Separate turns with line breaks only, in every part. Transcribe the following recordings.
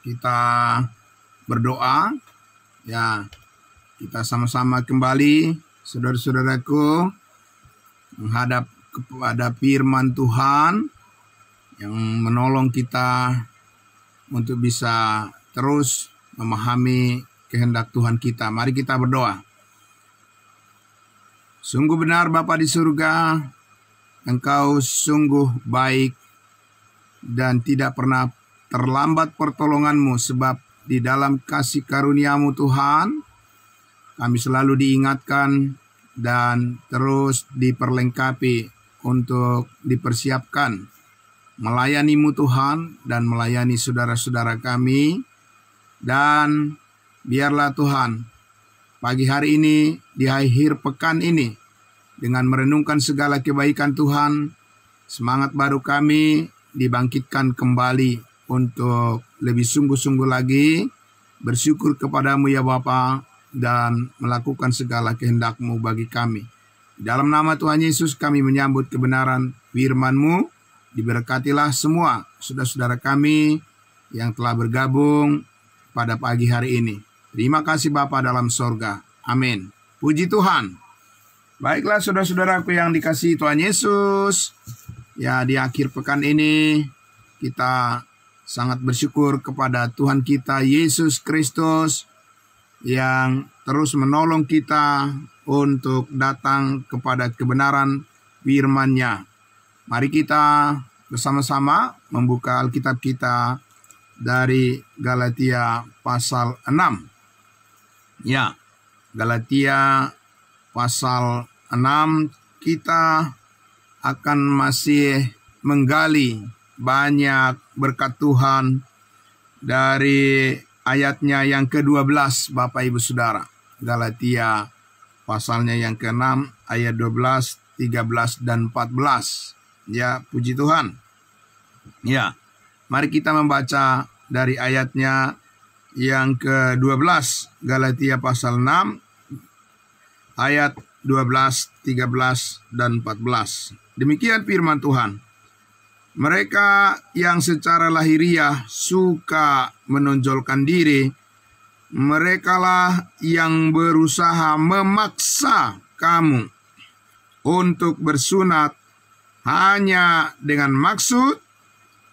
kita berdoa. Ya, kita sama-sama kembali, saudara-saudaraku, menghadap kepada firman Tuhan yang menolong kita untuk bisa terus memahami kehendak Tuhan kita. Mari kita berdoa. Sungguh benar Bapa di surga, Engkau sungguh baik dan tidak pernah terlambat pertolongan-Mu, sebab di dalam kasih karunia-Mu Tuhan, kami selalu diingatkan dan terus diperlengkapi untuk dipersiapkan melayani-Mu Tuhan dan melayani saudara-saudara kami. Dan biarlah Tuhan, pagi hari ini, di akhir pekan ini, dengan merenungkan segala kebaikan Tuhan, semangat baru kami dibangkitkan kembali untuk lebih sungguh-sungguh lagi bersyukur kepadamu ya Bapa, dan melakukan segala kehendak-Mu bagi kami. Dalam nama Tuhan Yesus kami menyambut kebenaran firman-Mu. Diberkatilah semua saudara-saudara kami yang telah bergabung pada pagi hari ini. Terima kasih Bapa dalam sorga. Amin. Puji Tuhan. Baiklah saudara-saudaraku yang dikasihi Tuhan Yesus. Ya, di akhir pekan ini kita sangat bersyukur kepada Tuhan kita Yesus Kristus yang terus menolong kita untuk datang kepada kebenaran firman-Nya. Mari kita bersama-sama membuka Alkitab kita dari Galatia pasal 6. Ya, Galatia pasal 6, kita akan masih menggali banyak berkat Tuhan dari ayatnya yang ke-12, Bapak Ibu Saudara. Galatia pasalnya yang ke-6, ayat 12, 13, dan 14. Ya, puji Tuhan. Ya, mari kita membaca dari ayatnya yang ke-12, Galatia pasal 6, ayat 12, 13, dan 14. Demikian firman Tuhan. Mereka yang secara lahiriah suka menonjolkan diri, merekalah yang berusaha memaksa kamu untuk bersunat hanya dengan maksud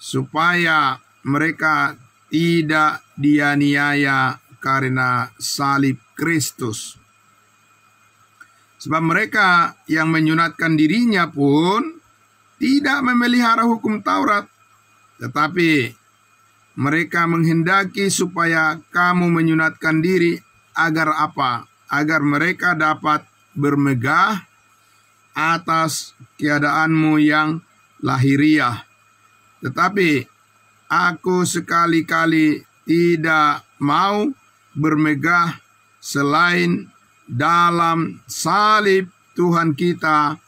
supaya mereka tidak dianiaya karena salib Kristus. Sebab mereka yang menyunatkan dirinya pun tidak memelihara hukum Taurat, tetapi mereka menghendaki supaya kamu menyunatkan diri agar apa? Agar mereka dapat bermegah atas keadaanmu yang lahiriah. Tetapi aku sekali-kali tidak mau bermegah selain dalam salib Tuhan kita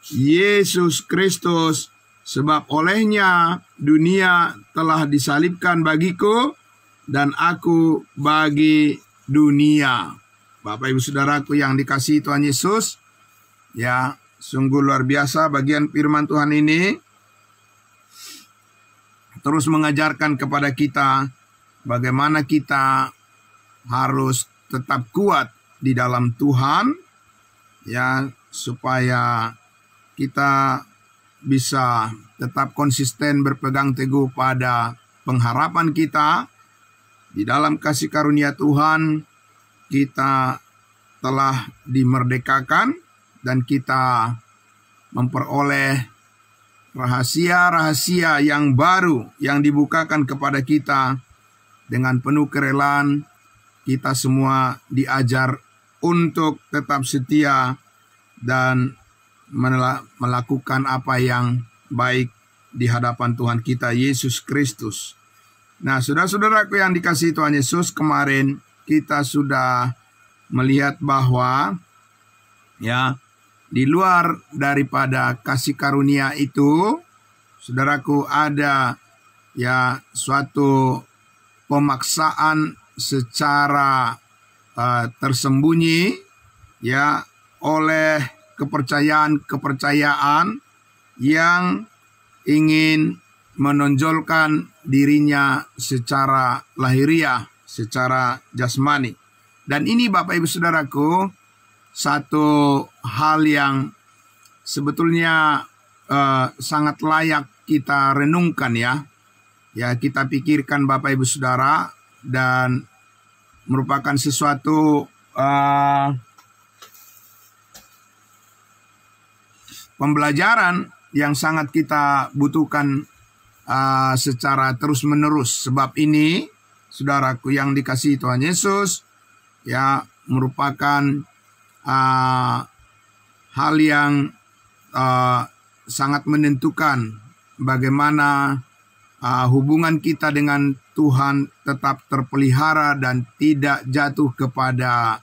Yesus Kristus, sebab olehnya dunia telah disalibkan bagiku dan aku bagi dunia. Bapak Ibu Saudaraku yang dikasihi Tuhan Yesus, ya, sungguh luar biasa bagian firman Tuhan ini terus mengajarkan kepada kita bagaimana kita harus tetap kuat di dalam Tuhan, ya, supaya kita bisa tetap konsisten berpegang teguh pada pengharapan kita di dalam kasih karunia Tuhan. Kita telah dimerdekakan dan kita memperoleh rahasia-rahasia yang baru yang dibukakan kepada kita. Dengan penuh kerelaan kita semua diajar untuk tetap setia dan melakukan apa yang baik di hadapan Tuhan kita Yesus Kristus. Nah, saudara-saudaraku yang dikasihi Tuhan Yesus, kemarin kita sudah melihat bahwa ya, di luar daripada kasih karunia itu, saudaraku, ada ya suatu pemaksaan secara tersembunyi ya oleh kepercayaan-kepercayaan yang ingin menonjolkan dirinya secara lahiriah, secara jasmani. Dan ini Bapak Ibu Saudaraku, satu hal yang sebetulnya sangat layak kita renungkan ya. Ya, kita pikirkan Bapak Ibu Saudara, dan merupakan sesuatu pembelajaran yang sangat kita butuhkan secara terus-menerus. Sebab ini, saudaraku yang dikasihi Tuhan Yesus, ya, merupakan hal yang sangat menentukan bagaimana hubungan kita dengan Tuhan tetap terpelihara dan tidak jatuh kepada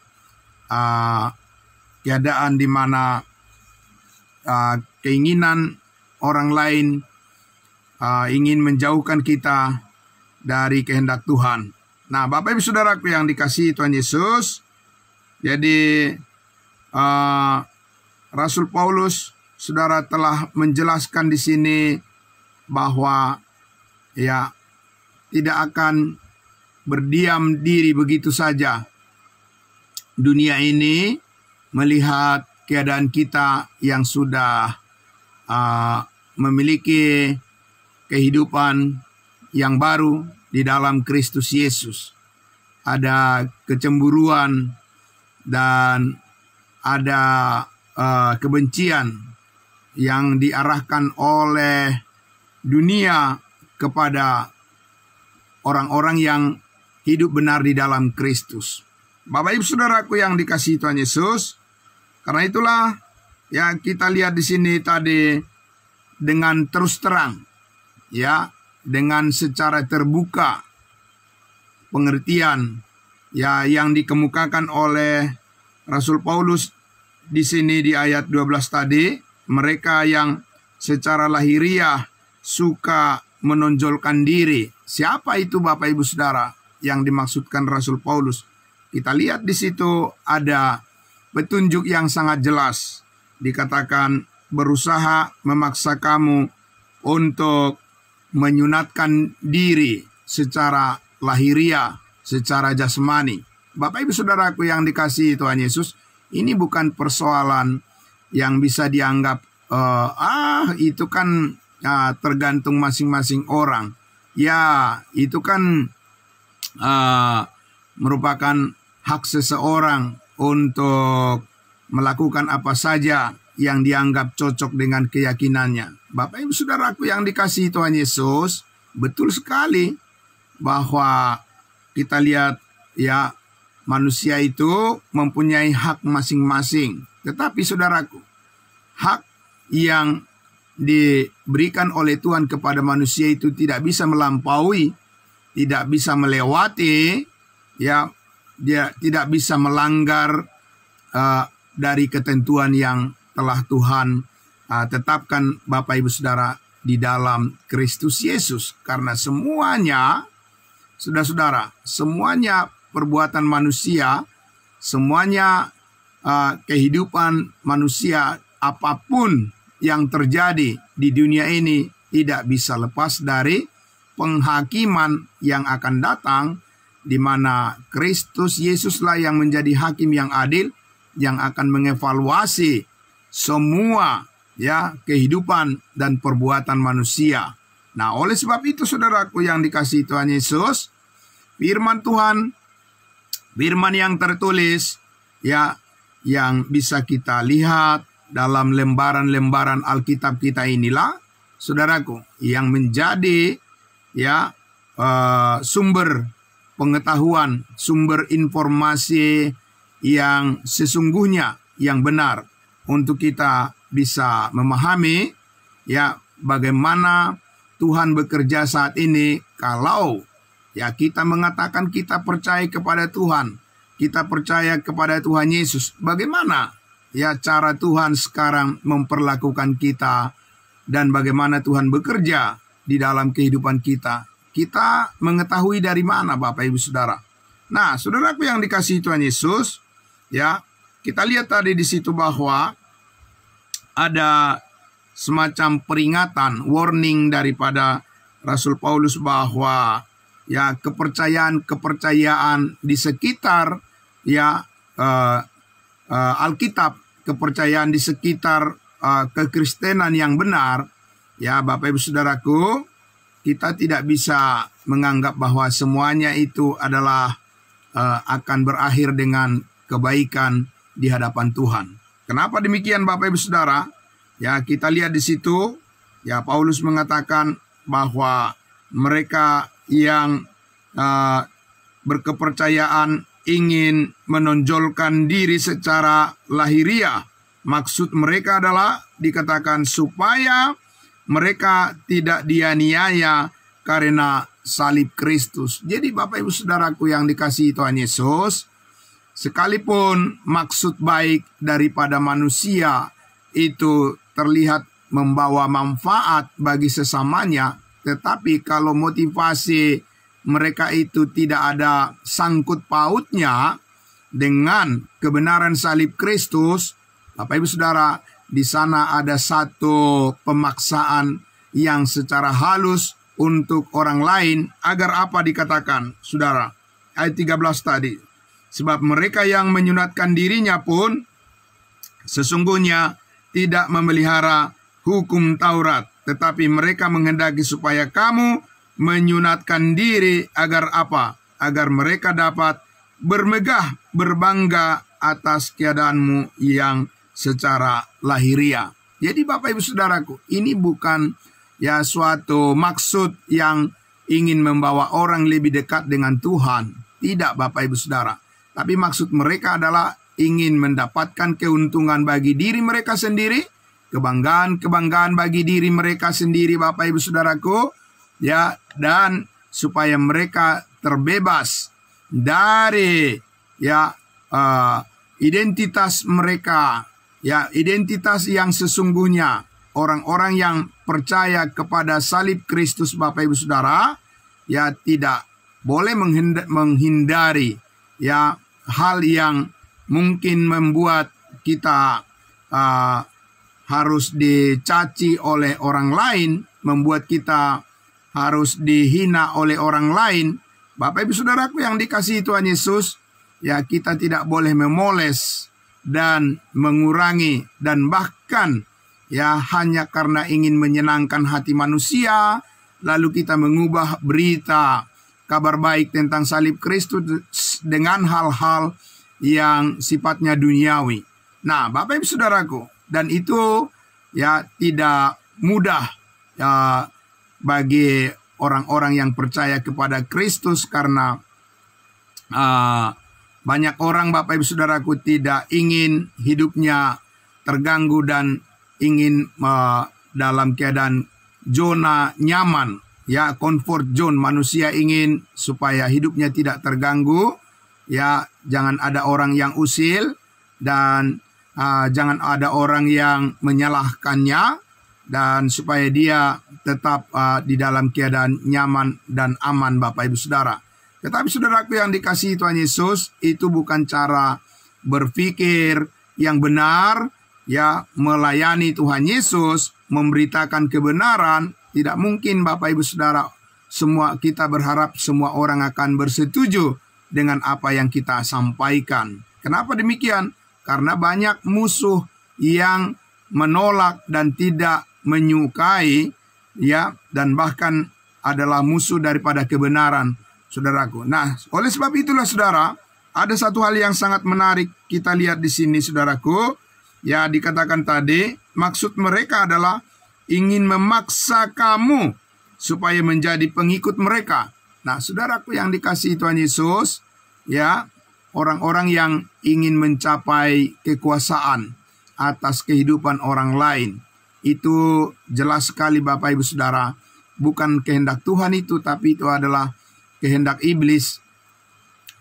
keadaan di mana keinginan orang lain ingin menjauhkan kita dari kehendak Tuhan. Nah, Bapak Ibu Saudaraku yang dikasihi Tuhan Yesus, jadi Rasul Paulus, saudara, telah menjelaskan di sini bahwa ya, tidak akan berdiam diri begitu saja. Dunia ini melihat keadaan kita yang sudah memiliki kehidupan yang baru di dalam Kristus Yesus. Ada kecemburuan dan ada kebencian yang diarahkan oleh dunia kepada orang-orang yang hidup benar di dalam Kristus. Bapak Ibu Saudaraku yang dikasihi Tuhan Yesus, karena itulah ya, kita lihat di sini tadi dengan terus terang, ya, dengan secara terbuka pengertian ya yang dikemukakan oleh Rasul Paulus di sini di ayat 12 tadi, mereka yang secara lahiriah suka menonjolkan diri. Siapa itu Bapak Ibu Saudara yang dimaksudkan Rasul Paulus? Kita lihat di situ ada petunjuk yang sangat jelas. Dikatakan berusaha memaksa kamu untuk menyunatkan diri secara lahiriah, secara jasmani. Bapak Ibu Saudaraku yang dikasihi Tuhan Yesus, ini bukan persoalan yang bisa dianggap itu kan tergantung masing-masing orang. Ya, itu kan merupakan hak seseorang untuk melakukan apa saja yang dianggap cocok dengan keyakinannya. Bapak Ibu Saudaraku yang dikasihi Tuhan Yesus, betul sekali bahwa kita lihat ya, manusia itu mempunyai hak masing-masing. Tetapi saudaraku, hak yang diberikan oleh Tuhan kepada manusia itu tidak bisa melampaui, tidak bisa melewati, ya, dia tidak bisa melanggar dari ketentuan yang telah Tuhan tetapkan Bapak Ibu Saudara di dalam Kristus Yesus. Karena semuanya, saudara-saudara, semuanya perbuatan manusia, semuanya kehidupan manusia, apapun yang terjadi di dunia ini tidak bisa lepas dari penghakiman yang akan datang, di mana Kristus Yesuslah yang menjadi hakim yang adil, yang akan mengevaluasi semua ya kehidupan dan perbuatan manusia. Nah, oleh sebab itu saudaraku yang dikasihi Tuhan Yesus, firman Tuhan, firman yang tertulis ya, yang bisa kita lihat dalam lembaran-lembaran Alkitab kita inilah, saudaraku, yang menjadi ya sumber pengetahuan, sumber informasi yang sesungguhnya, yang benar, untuk kita bisa memahami ya bagaimana Tuhan bekerja saat ini. Kalau ya kita mengatakan kita percaya kepada Tuhan, kita percaya kepada Tuhan Yesus, bagaimana ya cara Tuhan sekarang memperlakukan kita dan bagaimana Tuhan bekerja di dalam kehidupan kita? Kita mengetahui dari mana Bapak Ibu Saudara? Nah, saudaraku yang dikasihi Tuhan Yesus, ya, kita lihat tadi di situ bahwa ada semacam peringatan, warning daripada Rasul Paulus bahwa ya kepercayaan di sekitar ya Alkitab, kepercayaan di sekitar kekristenan yang benar, ya Bapak Ibu Saudaraku, kita tidak bisa menganggap bahwa semuanya itu adalah akan berakhir dengan kebaikan di hadapan Tuhan. Kenapa demikian Bapak Ibu Saudara? Ya kita lihat di situ, ya Paulus mengatakan bahwa mereka yang berkepercayaan ingin menonjolkan diri secara lahiriah. Maksud mereka adalah dikatakan supaya mereka tidak dianiaya karena salib Kristus. Jadi Bapak Ibu Saudaraku yang dikasihi Tuhan Yesus, sekalipun maksud baik daripada manusia itu terlihat membawa manfaat bagi sesamanya, tetapi kalau motivasi mereka itu tidak ada sangkut pautnya dengan kebenaran salib Kristus, Bapak Ibu Saudara, di sana ada satu pemaksaan yang secara halus untuk orang lain agar apa dikatakan, Saudara? Ayat 13 tadi. Sebab mereka yang menyunatkan dirinya pun sesungguhnya tidak memelihara hukum Taurat, tetapi mereka menghendaki supaya kamu menyunatkan diri agar apa? Agar mereka dapat bermegah, berbangga atas keadaanmu yang secara lahiriah. Jadi Bapak Ibu Saudaraku, ini bukan ya suatu maksud yang ingin membawa orang lebih dekat dengan Tuhan. Tidak Bapak Ibu Saudara. Tapi maksud mereka adalah ingin mendapatkan keuntungan bagi diri mereka sendiri, kebanggaan bagi diri mereka sendiri Bapak Ibu Saudaraku, ya, dan supaya mereka terbebas dari ya identitas mereka, ya identitas yang sesungguhnya. Orang-orang yang percaya kepada salib Kristus Bapak Ibu Saudara, ya tidak boleh menghindari ya hal yang mungkin membuat kita harus dicaci oleh orang lain, membuat kita harus dihina oleh orang lain. Bapak Ibu Saudaraku yang dikasihi Tuhan Yesus, ya kita tidak boleh memoles dan mengurangi dan bahkan ya hanya karena ingin menyenangkan hati manusia, lalu kita mengubah berita kabar baik tentang salib Kristus dengan hal-hal yang sifatnya duniawi. Nah, Bapak Ibu Saudaraku, dan itu ya tidak mudah ya bagi orang-orang yang percaya kepada Kristus, karena banyak orang Bapak Ibu Saudaraku tidak ingin hidupnya terganggu dan ingin dalam keadaan zona nyaman, ya comfort zone. Manusia ingin supaya hidupnya tidak terganggu, ya jangan ada orang yang usil dan jangan ada orang yang menyalahkannya, dan supaya dia tetap di dalam keadaan nyaman dan aman Bapak Ibu Saudara. Tetapi saudaraku yang dikasihi Tuhan Yesus, itu bukan cara berpikir yang benar. Ya, melayani Tuhan Yesus, memberitakan kebenaran, tidak mungkin Bapak Ibu Saudara semua kita berharap semua orang akan bersetuju dengan apa yang kita sampaikan. Kenapa demikian? Karena banyak musuh yang menolak dan tidak menyukai, ya, dan bahkan adalah musuh daripada kebenaran, saudaraku. Nah, oleh sebab itulah saudara, ada satu hal yang sangat menarik kita lihat di sini, saudaraku. Ya, dikatakan tadi, maksud mereka adalah ingin memaksa kamu supaya menjadi pengikut mereka. Nah, saudaraku yang dikasihi Tuhan Yesus, ya, orang-orang yang ingin mencapai kekuasaan atas kehidupan orang lain, itu jelas sekali Bapak Ibu Saudara, bukan kehendak Tuhan itu, tapi itu adalah kehendak iblis,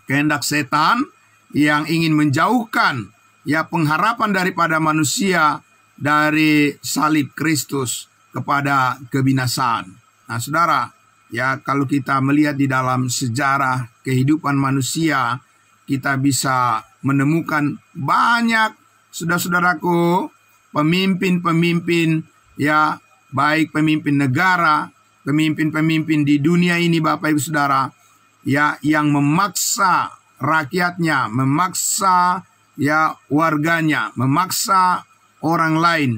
kehendak setan yang ingin menjauhkan ya pengharapan daripada manusia dari salib Kristus kepada kebinasaan. Nah, saudara, ya kalau kita melihat di dalam sejarah kehidupan manusia, kita bisa menemukan banyak, saudara-saudaraku, pemimpin-pemimpin, ya baik pemimpin negara pemimpin-pemimpin di dunia ini Bapak Ibu Saudara, ya, yang memaksa rakyatnya, memaksa ya warganya, memaksa orang lain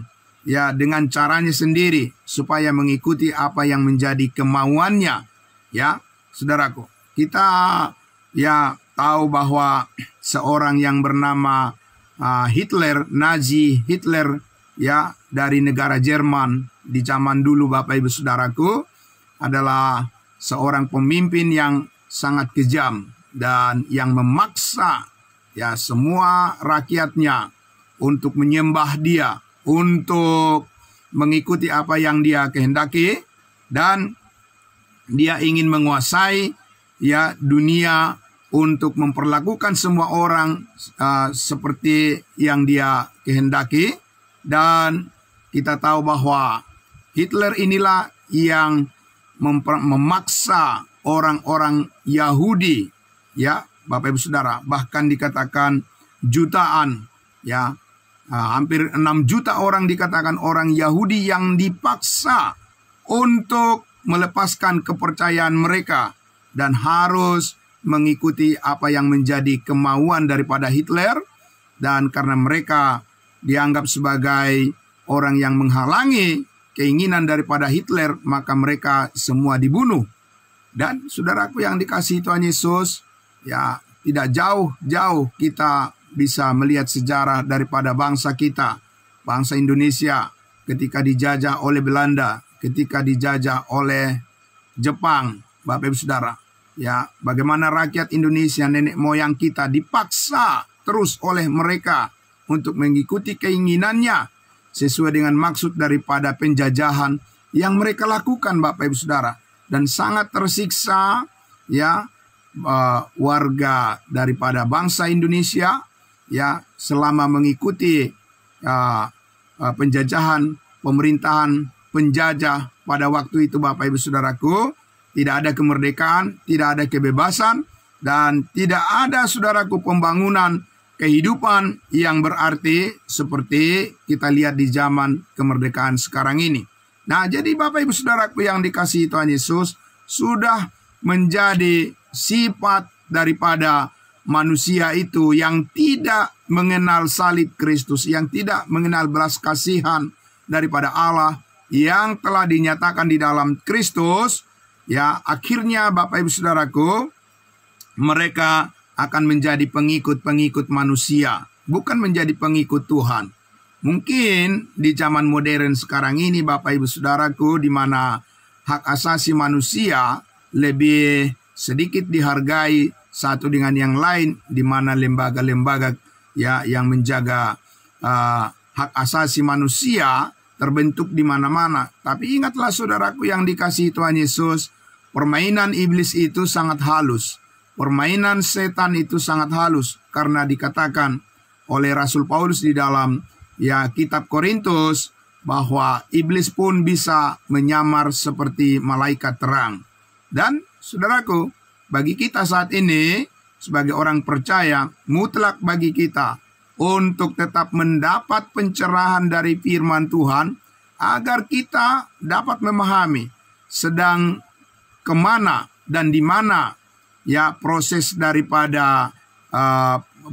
ya dengan caranya sendiri supaya mengikuti apa yang menjadi kemauannya. Ya, saudaraku, kita ya tahu bahwa seorang yang bernama Hitler, Nazi Hitler, ya, dari negara Jerman di zaman dulu Bapak Ibu Saudaraku, adalah seorang pemimpin yang sangat kejam dan yang memaksa ya semua rakyatnya untuk menyembah dia, untuk mengikuti apa yang dia kehendaki, dan dia ingin menguasai ya dunia untuk memperlakukan semua orang seperti yang dia kehendaki. Dan kita tahu bahwa Hitler inilah yang memaksa orang-orang Yahudi, ya Bapak Ibu Saudara, bahkan dikatakan jutaan, ya, hampir 6 juta orang dikatakan orang Yahudi yang dipaksa untuk melepaskan kepercayaan mereka dan harus mengikuti apa yang menjadi kemauan daripada Hitler. Dan karena mereka dianggap sebagai orang yang menghalangi keinginan daripada Hitler, maka mereka semua dibunuh. Dan saudaraku yang dikasihi Tuhan Yesus, ya, tidak jauh-jauh kita bisa melihat sejarah daripada bangsa kita, bangsa Indonesia, ketika dijajah oleh Belanda, ketika dijajah oleh Jepang, Bapak Ibu Saudara. Ya, bagaimana rakyat Indonesia, nenek moyang kita, dipaksa terus oleh mereka untuk mengikuti keinginannya sesuai dengan maksud daripada penjajahan yang mereka lakukan, Bapak Ibu Saudara. Dan sangat tersiksa ya warga daripada bangsa Indonesia ya selama mengikuti penjajahan pemerintahan penjajah pada waktu itu, Bapak Ibu Saudaraku. Tidak ada kemerdekaan, tidak ada kebebasan, dan tidak ada, saudaraku, pembangunan kehidupan yang berarti seperti kita lihat di zaman kemerdekaan sekarang ini. Nah, jadi Bapak Ibu Saudaraku yang dikasihi Tuhan Yesus, sudah menjadi sifat daripada manusia itu yang tidak mengenal salib Kristus, yang tidak mengenal belas kasihan daripada Allah yang telah dinyatakan di dalam Kristus. Ya, akhirnya Bapak Ibu Saudaraku, mereka akan menjadi pengikut-pengikut manusia, bukan menjadi pengikut Tuhan. Mungkin di zaman modern sekarang ini, Bapak Ibu Saudaraku, di mana hak asasi manusia lebih sedikit dihargai satu dengan yang lain, di mana lembaga-lembaga ya yang menjaga hak asasi manusia terbentuk di mana-mana. Tapi ingatlah saudaraku yang dikasihi Tuhan Yesus, permainan iblis itu sangat halus. Permainan setan itu sangat halus, karena dikatakan oleh Rasul Paulus di dalam ya kitab Korintus bahwa iblis pun bisa menyamar seperti malaikat terang. Dan saudaraku, bagi kita saat ini sebagai orang percaya, mutlak bagi kita untuk tetap mendapat pencerahan dari firman Tuhan agar kita dapat memahami sedang kemana dan di mana ya proses daripada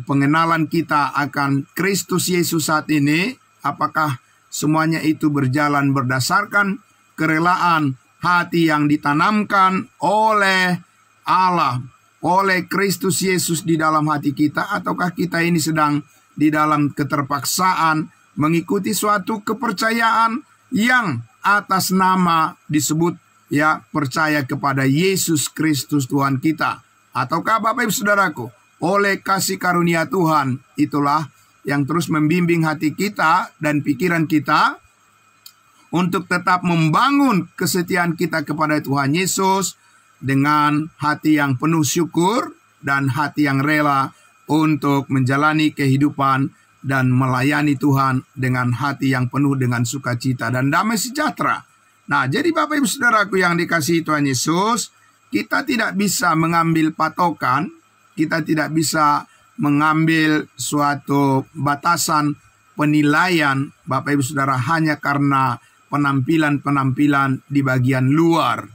pengenalan kita akan Kristus Yesus saat ini. Apakah semuanya itu berjalan berdasarkan kerelaan hati yang ditanamkan oleh Allah, oleh Kristus Yesus di dalam hati kita, ataukah kita ini sedang di dalam keterpaksaan mengikuti suatu kepercayaan yang atas nama disebut ya percaya kepada Yesus Kristus Tuhan kita? Ataukah Bapak Ibu Saudaraku, oleh kasih karunia Tuhan itulah yang terus membimbing hati kita dan pikiran kita untuk tetap membangun kesetiaan kita kepada Tuhan Yesus dengan hati yang penuh syukur dan hati yang rela untuk menjalani kehidupan dan melayani Tuhan dengan hati yang penuh dengan sukacita dan damai sejahtera. Nah, jadi Bapak Ibu Saudaraku yang dikasihi Tuhan Yesus, kita tidak bisa mengambil patokan, kita tidak bisa mengambil suatu batasan penilaian Bapak Ibu Saudara hanya karena penampilan-penampilan di bagian luar.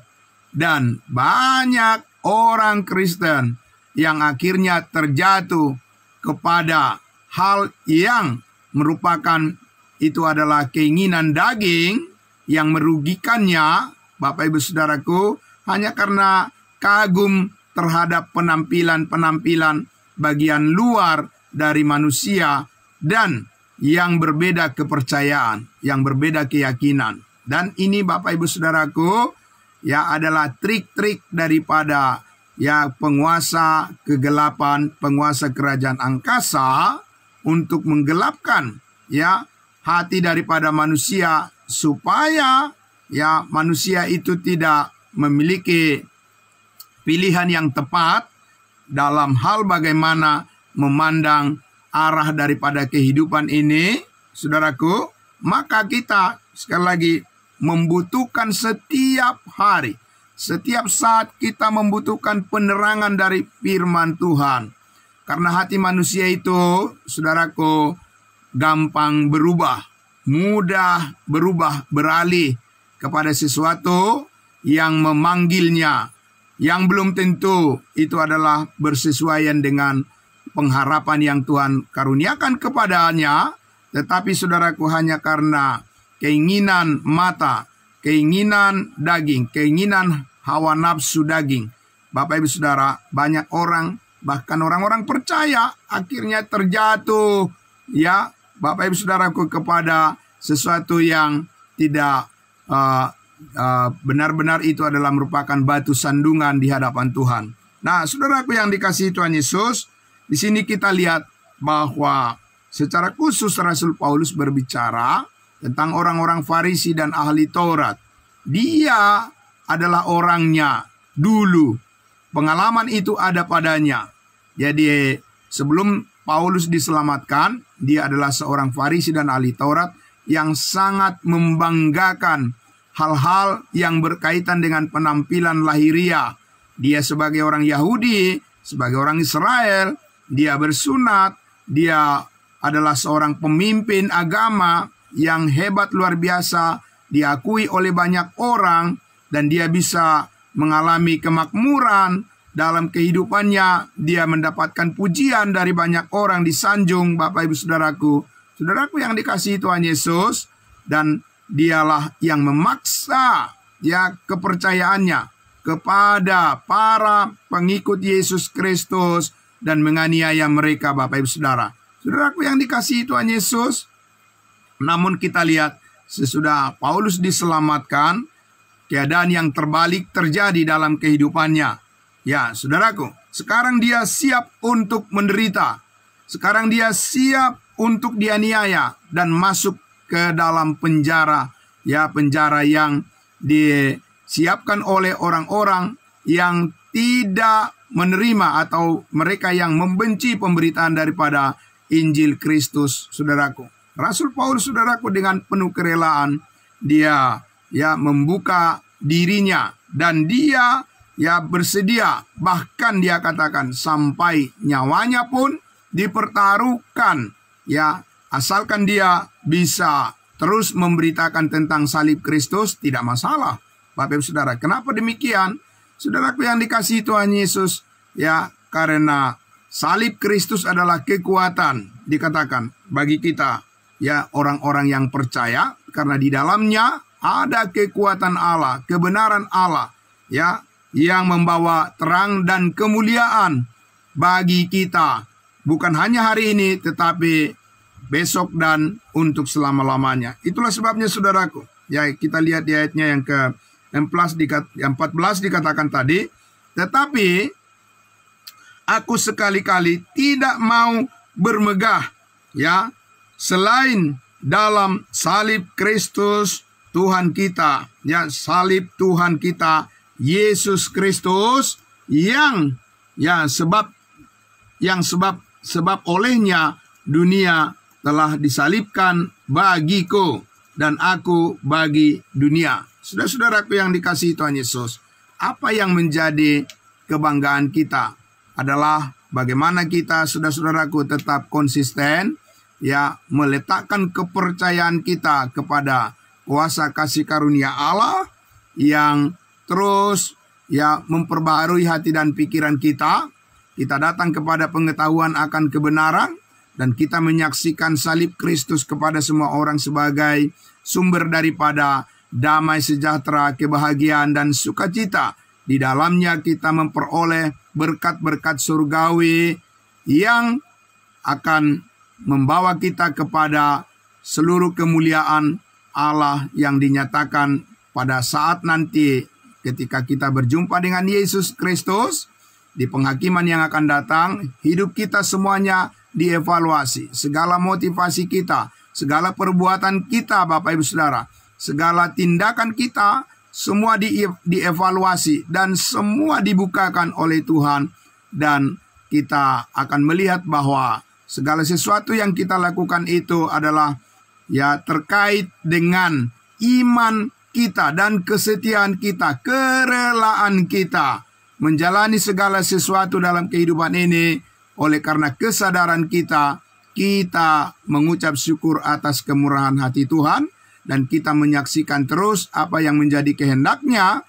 Dan banyak orang Kristen yang akhirnya terjatuh kepada hal yang merupakan itu adalah keinginan daging yang merugikannya, Bapak Ibu Saudaraku, hanya karena kagum terhadap penampilan-penampilan bagian luar dari manusia dan yang berbeda kepercayaan, yang berbeda keyakinan. Dan ini Bapak Ibu Saudaraku, ya adalah trik-trik daripada ya penguasa kegelapan, penguasa kerajaan angkasa untuk menggelapkan ya hati daripada manusia supaya ya manusia itu tidak memiliki pilihan yang tepat dalam hal bagaimana memandang arah daripada kehidupan ini, saudaraku. Maka kita sekali lagi membutuhkan setiap hari, setiap saat kita membutuhkan penerangan dari firman Tuhan. Karena hati manusia itu, saudaraku, gampang berubah, mudah berubah, beralih kepada sesuatu yang memanggilnya, yang belum tentu itu adalah bersesuaian dengan pengharapan yang Tuhan karuniakan kepadanya. Tetapi saudaraku, hanya karena keinginan mata, keinginan daging, keinginan hawa nafsu daging, Bapak Ibu Saudara, banyak orang, bahkan orang-orang percaya akhirnya terjatuh ya Bapak Ibu Saudaraku kepada sesuatu yang tidak benar-benar itu adalah merupakan batu sandungan di hadapan Tuhan. Nah, saudaraku yang dikasihi Tuhan Yesus, di sini kita lihat bahwa secara khusus Rasul Paulus berbicara tentang orang-orang Farisi dan ahli Taurat. Dia adalah orangnya dulu. Pengalaman itu ada padanya. Jadi sebelum Paulus diselamatkan, dia adalah seorang Farisi dan ahli Taurat yang sangat membanggakan hal-hal yang berkaitan dengan penampilan lahiriah. Dia sebagai orang Yahudi, sebagai orang Israel, dia bersunat, dia adalah seorang pemimpin agama yang hebat luar biasa, diakui oleh banyak orang, dan dia bisa mengalami kemakmuran dalam kehidupannya. Dia mendapatkan pujian dari banyak orang, disanjung, Bapak Ibu Saudaraku. Saudaraku yang dikasihi Tuhan Yesus, dan dialah yang memaksa ya kepercayaannya kepada para pengikut Yesus Kristus dan menganiaya mereka, Bapak Ibu Saudara. Saudaraku yang dikasihi Tuhan Yesus, namun kita lihat sesudah Paulus diselamatkan, keadaan yang terbalik terjadi dalam kehidupannya. Ya, saudaraku, sekarang dia siap untuk menderita. Sekarang dia siap untuk dianiaya dan masuk ke dalam penjara, ya penjara yang disiapkan oleh orang-orang yang tidak menerima atau mereka yang membenci pemberitaan daripada Injil Kristus, saudaraku. Rasul Paulus, saudaraku, dengan penuh kerelaan dia ya membuka dirinya dan dia ya bersedia, bahkan dia katakan sampai nyawanya pun dipertaruhkan ya, asalkan dia bisa terus memberitakan tentang salib Kristus, tidak masalah. Bapak Ibu Saudara, kenapa demikian? Saudaraku yang dikasihi Tuhan Yesus, ya karena salib Kristus adalah kekuatan, dikatakan bagi kita ya orang-orang yang percaya, karena di dalamnya ada kekuatan Allah, kebenaran Allah ya, yang membawa terang dan kemuliaan bagi kita, bukan hanya hari ini tetapi besok dan untuk selama-lamanya. Itulah sebabnya saudaraku, ya kita lihat di ayatnya yang ke-14 dikatakan tadi, tetapi aku sekali-kali tidak mau bermegah ya selain dalam salib Kristus Tuhan kita, ya salib Tuhan kita Yesus Kristus yang sebab olehnya dunia telah disalibkan bagiku dan aku bagi dunia. Saudara-saudaraku yang dikasihi Tuhan Yesus, apa yang menjadi kebanggaan kita adalah bagaimana kita, saudara-saudaraku, tetap konsisten ya meletakkan kepercayaan kita kepada kuasa kasih karunia Allah yang terus memperbaharui hati dan pikiran kita. Kita datang kepada pengetahuan akan kebenaran dan kita menyaksikan salib Kristus kepada semua orang sebagai sumber daripada damai sejahtera, kebahagiaan dan sukacita. Di dalamnya kita memperoleh berkat-berkat surgawi yang akan membawa kita kepada seluruh kemuliaan Allah yang dinyatakan pada saat nanti ketika kita berjumpa dengan Yesus Kristus di penghakiman yang akan datang. Hidup kita semuanya dievaluasi, segala motivasi kita, segala perbuatan kita, Bapak Ibu Saudara, segala tindakan kita semua dievaluasi dan semua dibukakan oleh Tuhan, dan kita akan melihat bahwa segala sesuatu yang kita lakukan itu adalah terkait dengan iman kita dan kesetiaan kita, kerelaan kita menjalani segala sesuatu dalam kehidupan ini. Oleh karena kesadaran kita mengucap syukur atas kemurahan hati Tuhan, dan kita menyaksikan terus apa yang menjadi kehendaknya,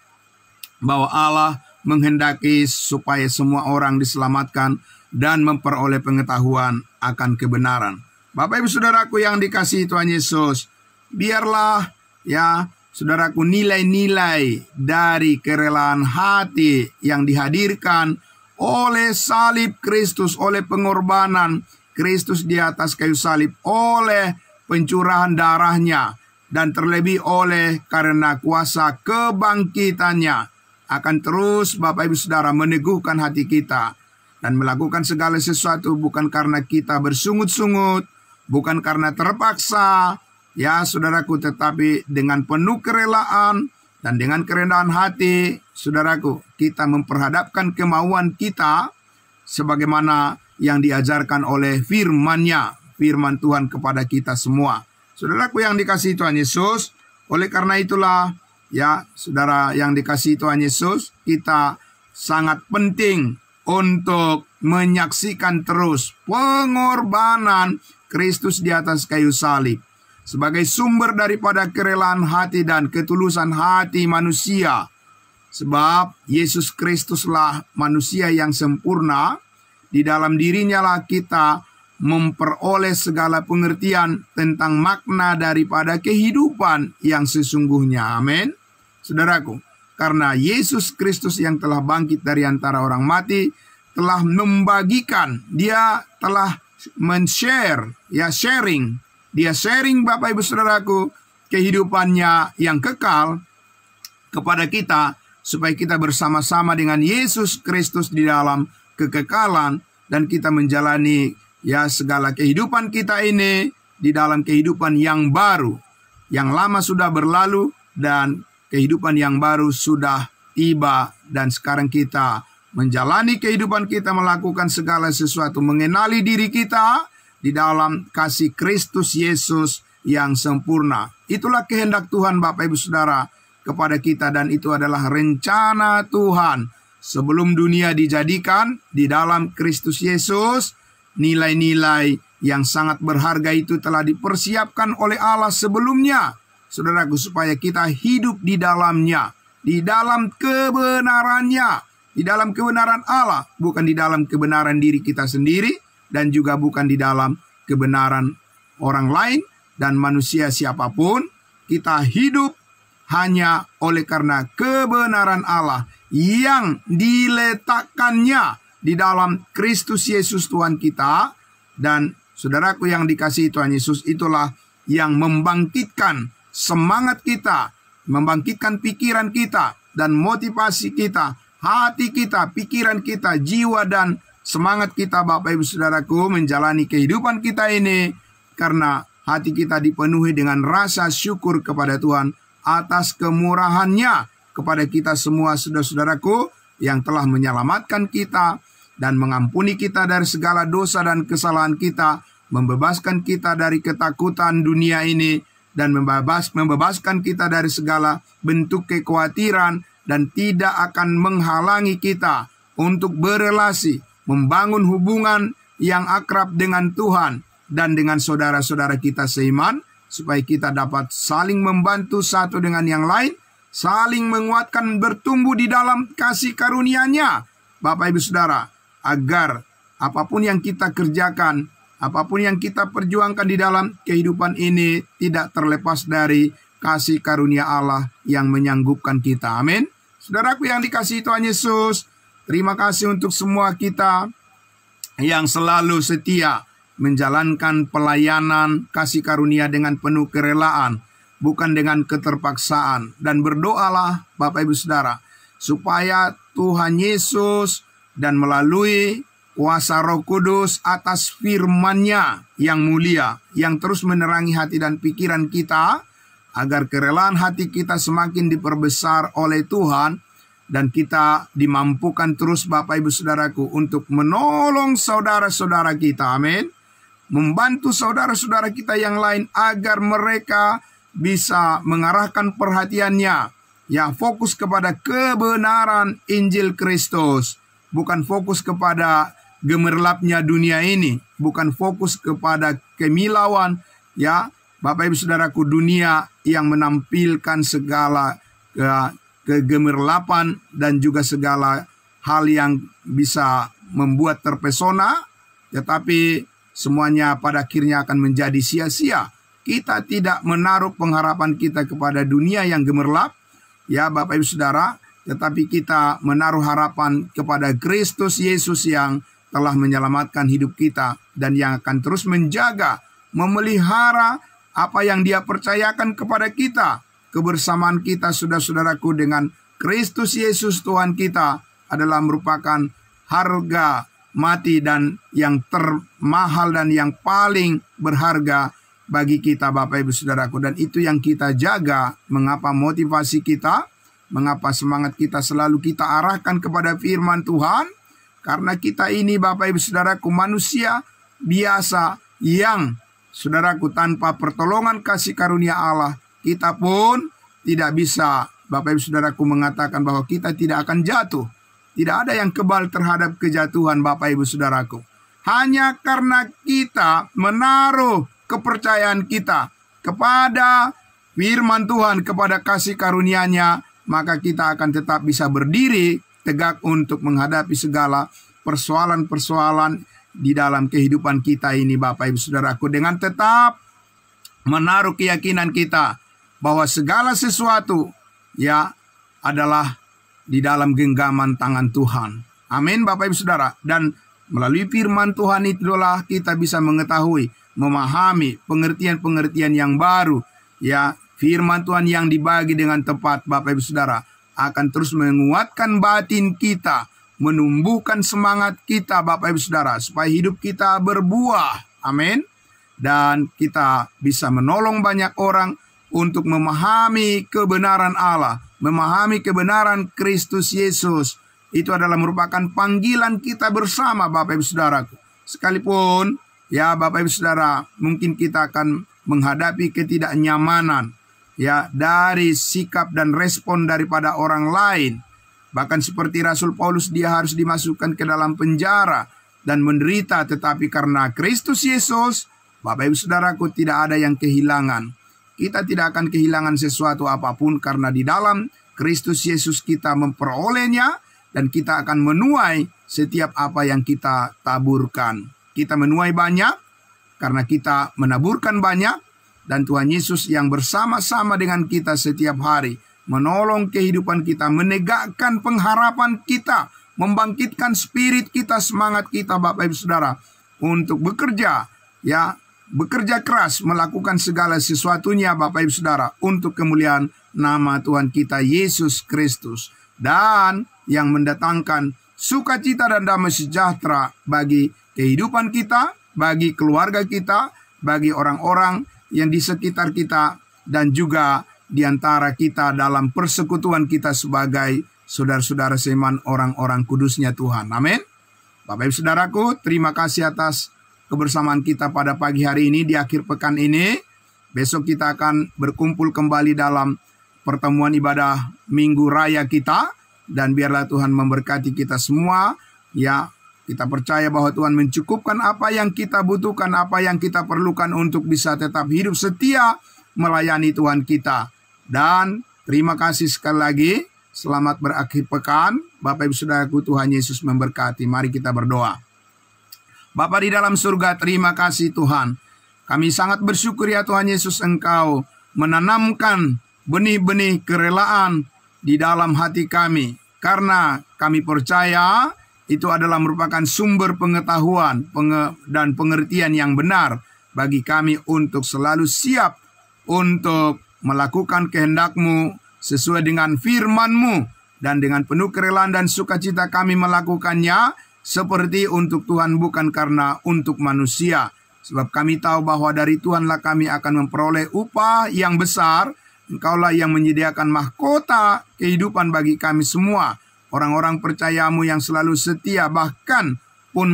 bahwa Allah menghendaki supaya semua orang diselamatkan dan memperoleh pengetahuan akan kebenaran. Bapak Ibu Saudaraku yang dikasihi Tuhan Yesus, biarlah saudaraku, nilai-nilai dari kerelaan hati yang dihadirkan oleh salib Kristus, oleh pengorbanan Kristus di atas kayu salib, oleh pencurahan darahnya, dan terlebih oleh karena kuasa kebangkitannya, akan terus Bapak Ibu Saudara meneguhkan hati kita dan melakukan segala sesuatu bukan karena kita bersungut-sungut, bukan karena terpaksa, saudaraku, tetapi dengan penuh kerelaan dan dengan kerendahan hati, saudaraku, kita memperhadapkan kemauan kita sebagaimana yang diajarkan oleh firman-Nya, firman Tuhan kepada kita semua. Saudaraku yang dikasihi Tuhan Yesus, oleh karena itulah, saudara yang dikasihi Tuhan Yesus, kita sangat penting untuk menyaksikan terus pengorbanan Kristus di atas kayu salib sebagai sumber daripada kerelaan hati dan ketulusan hati manusia. Sebab Yesus Kristuslah manusia yang sempurna, di dalam dirinya lah kita memperoleh segala pengertian tentang makna daripada kehidupan yang sesungguhnya. Amin. Saudaraku, karena Yesus Kristus yang telah bangkit dari antara orang mati telah membagikan, dia telah men-share, sharing. Dia sharing, Bapak Ibu Saudaraku, kehidupannya yang kekal kepada kita, supaya kita bersama-sama dengan Yesus Kristus di dalam kekekalan, dan kita menjalani segala kehidupan kita ini di dalam kehidupan yang baru. Yang lama sudah berlalu dan kehidupan yang baru sudah tiba, dan sekarang kita menjalani kehidupan kita, melakukan segala sesuatu, mengenali diri kita di dalam kasih Kristus Yesus yang sempurna. Itulah kehendak Tuhan, Bapak Ibu Saudara, kepada kita, dan itu adalah rencana Tuhan sebelum dunia dijadikan. Di dalam Kristus Yesus, nilai-nilai yang sangat berharga itu telah dipersiapkan oleh Allah sebelumnya, saudaraku, supaya kita hidup di dalamnya, di dalam kebenarannya, di dalam kebenaran Allah, bukan di dalam kebenaran diri kita sendiri, dan juga bukan di dalam kebenaran orang lain dan manusia siapapun. Kita hidup hanya oleh karena kebenaran Allah yang diletakkannya di dalam Kristus Yesus Tuhan kita. Dan saudaraku yang dikasihi Tuhan Yesus, itulah yang membangkitkan semangat kita, membangkitkan pikiran kita dan motivasi kita, hati kita, pikiran kita, jiwa dan semangat kita, Bapak Ibu Saudaraku, menjalani kehidupan kita ini, karena hati kita dipenuhi dengan rasa syukur kepada Tuhan atas kemurahannya kepada kita semua, saudara-saudaraku, yang telah menyelamatkan kita dan mengampuni kita dari segala dosa dan kesalahan kita, membebaskan kita dari ketakutan dunia ini, dan membebaskan kita dari segala bentuk kekhawatiran, dan tidak akan menghalangi kita untuk berelasi, membangun hubungan yang akrab dengan Tuhan dan dengan saudara-saudara kita seiman, supaya kita dapat saling membantu satu dengan yang lain, saling menguatkan, bertumbuh di dalam kasih karunia-Nya, Bapak Ibu Saudara, agar apapun yang kita kerjakan, apapun yang kita perjuangkan di dalam kehidupan ini tidak terlepas dari kasih karunia Allah yang menyanggupkan kita. Amin. Saudaraku yang dikasihi Tuhan Yesus, terima kasih untuk semua kita yang selalu setia menjalankan pelayanan kasih karunia dengan penuh kerelaan, bukan dengan keterpaksaan. Dan berdoalah Bapak Ibu Saudara, supaya Tuhan Yesus dan melalui kuasa Roh Kudus atas firman-Nya yang mulia, yang terus menerangi hati dan pikiran kita, agar kerelaan hati kita semakin diperbesar oleh Tuhan, dan kita dimampukan terus Bapak Ibu Saudaraku untuk menolong saudara-saudara kita, amin. Membantu saudara-saudara kita yang lain agar mereka bisa mengarahkan perhatiannya, ya, fokus kepada kebenaran Injil Kristus, bukan fokus kepada gemerlapnya dunia ini, bukan fokus kepada kemilauan, ya, Bapak Ibu Saudaraku, dunia yang menampilkan segala kegemerlapan dan juga segala hal yang bisa membuat terpesona, tetapi semuanya pada akhirnya akan menjadi sia-sia. Kita tidak menaruh pengharapan kita kepada dunia yang gemerlap, ya Bapak Ibu Saudara, tetapi kita menaruh harapan kepada Kristus Yesus yang telah menyelamatkan hidup kita dan yang akan terus menjaga, memelihara apa yang Dia percayakan kepada kita. Kebersamaan kita, saudara-saudaraku, dengan Kristus Yesus Tuhan kita adalah merupakan harga mati dan yang termahal dan yang paling berharga bagi kita, Bapak Ibu Saudaraku. Dan itu yang kita jaga. Mengapa motivasi kita, mengapa semangat kita selalu kita arahkan kepada firman Tuhan? Karena kita ini, Bapak Ibu Saudaraku, manusia biasa yang, saudaraku, tanpa pertolongan kasih karunia Allah, kita pun tidak bisa, Bapak Ibu Saudaraku, mengatakan bahwa kita tidak akan jatuh. Tidak ada yang kebal terhadap kejatuhan, Bapak Ibu Saudaraku. Hanya karena kita menaruh kepercayaan kita kepada firman Tuhan, kepada kasih karunia-Nya, maka kita akan tetap bisa berdiri tegak untuk menghadapi segala persoalan-persoalan di dalam kehidupan kita ini, Bapak Ibu Saudaraku, dengan tetap menaruh keyakinan kita bahwa segala sesuatu, ya, adalah di dalam genggaman tangan Tuhan. Amin, Bapak Ibu Saudara. Dan melalui firman Tuhan itulah kita bisa mengetahui, memahami pengertian-pengertian yang baru, ya. Firman Tuhan yang dibagi dengan tepat, Bapak Ibu Saudara, akan terus menguatkan batin kita, menumbuhkan semangat kita, Bapak Ibu Saudara, supaya hidup kita berbuah. Amin. Dan kita bisa menolong banyak orang untuk memahami kebenaran Allah, memahami kebenaran Kristus Yesus. Itu adalah merupakan panggilan kita bersama, Bapak Ibu Saudaraku. Sekalipun, ya Bapak Ibu Saudara, mungkin kita akan menghadapi ketidaknyamanan, ya, dari sikap dan respon daripada orang lain. Bahkan seperti Rasul Paulus, dia harus dimasukkan ke dalam penjara dan menderita, tetapi karena Kristus Yesus, Bapak Ibu Saudaraku, tidak ada yang kehilangan. Kita tidak akan kehilangan sesuatu apapun, karena di dalam Kristus Yesus kita memperolehnya, dan kita akan menuai setiap apa yang kita taburkan. Kita menuai banyak karena kita menaburkan banyak, dan Tuhan Yesus yang bersama-sama dengan kita setiap hari menolong kehidupan kita, menegakkan pengharapan kita, membangkitkan spirit kita, semangat kita, Bapak Ibu Saudara, untuk bekerja, ya, bekerja keras, melakukan segala sesuatunya, Bapak Ibu Saudara, untuk kemuliaan nama Tuhan kita Yesus Kristus, dan yang mendatangkan sukacita dan damai sejahtera bagi kehidupan kita, bagi keluarga kita, bagi orang-orang yang di sekitar kita, dan juga di antara kita dalam persekutuan kita sebagai saudara-saudara seiman, orang-orang kudusnya Tuhan. Amin. Bapak Ibu Saudaraku, terima kasih atas kebersamaan kita pada pagi hari ini, di akhir pekan ini. Besok kita akan berkumpul kembali dalam pertemuan ibadah Minggu Raya kita, dan biarlah Tuhan memberkati kita semua, ya, Kita percaya bahwa Tuhan mencukupkan apa yang kita butuhkan, apa yang kita perlukan untuk bisa tetap hidup setia melayani Tuhan kita. Dan terima kasih sekali lagi. Selamat berakhir pekan. Bapak Ibu Saudaraku, Tuhan Yesus memberkati. Mari kita berdoa. Bapa di dalam surga, terima kasih Tuhan. Kami sangat bersyukur ya Tuhan Yesus, Engkau menanamkan benih-benih kerelaan di dalam hati kami. Karena kami percaya itu adalah merupakan sumber pengetahuan dan pengertian yang benar bagi kami untuk selalu siap untuk melakukan kehendak-Mu sesuai dengan firman-Mu, dan dengan penuh kerelaan dan sukacita kami melakukannya seperti untuk Tuhan, bukan karena untuk manusia. Sebab kami tahu bahwa dari Tuhanlah kami akan memperoleh upah yang besar. Engkaulah yang menyediakan mahkota kehidupan bagi kami semua, orang-orang percaya-Mu yang selalu setia, bahkan pun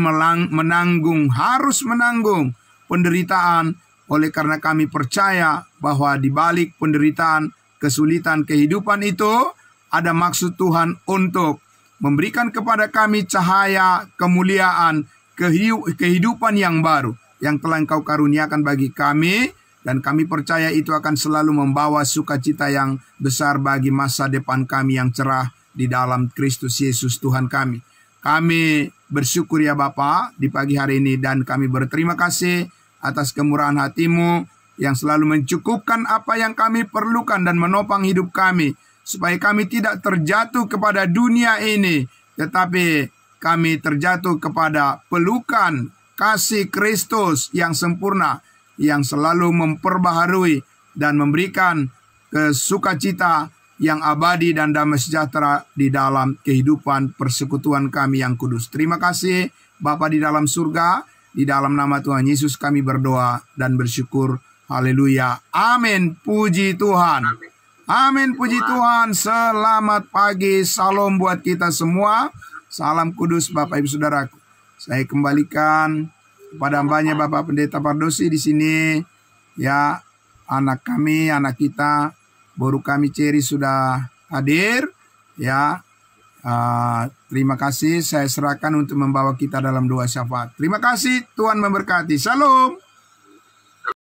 harus menanggung penderitaan. Oleh karena kami percaya bahwa di balik penderitaan, kesulitan kehidupan itu ada maksud Tuhan untuk memberikan kepada kami cahaya, kemuliaan, kehidupan yang baru yang telah Engkau karuniakan bagi kami. Dan kami percaya itu akan selalu membawa sukacita yang besar bagi masa depan kami yang cerah di dalam Kristus Yesus Tuhan kami. Kami bersyukur ya Bapa di pagi hari ini, dan kami berterima kasih atas kemurahan hati-Mu yang selalu mencukupkan apa yang kami perlukan dan menopang hidup kami, supaya kami tidak terjatuh kepada dunia ini, tetapi kami terjatuh kepada pelukan kasih Kristus yang sempurna, yang selalu memperbaharui dan memberikan sukacita yang abadi dan damai sejahtera di dalam kehidupan persekutuan kami yang kudus. Terima kasih Bapa di dalam surga, di dalam nama Tuhan Yesus kami berdoa dan bersyukur. Haleluya. Amin. Puji Tuhan. Amin. Puji Tuhan. Selamat pagi. Salam buat kita semua. Salam kudus Bapak Ibu Saudaraku. Saya kembalikan kepada hambanya Bapak Pendeta Pardosi di sini. Ya, anak kami, anak kita, baru kami Ceri sudah hadir. Ya, terima kasih. Saya serahkan untuk membawa kita dalam doa syafaat. Terima kasih. Tuhan memberkati. Shalom.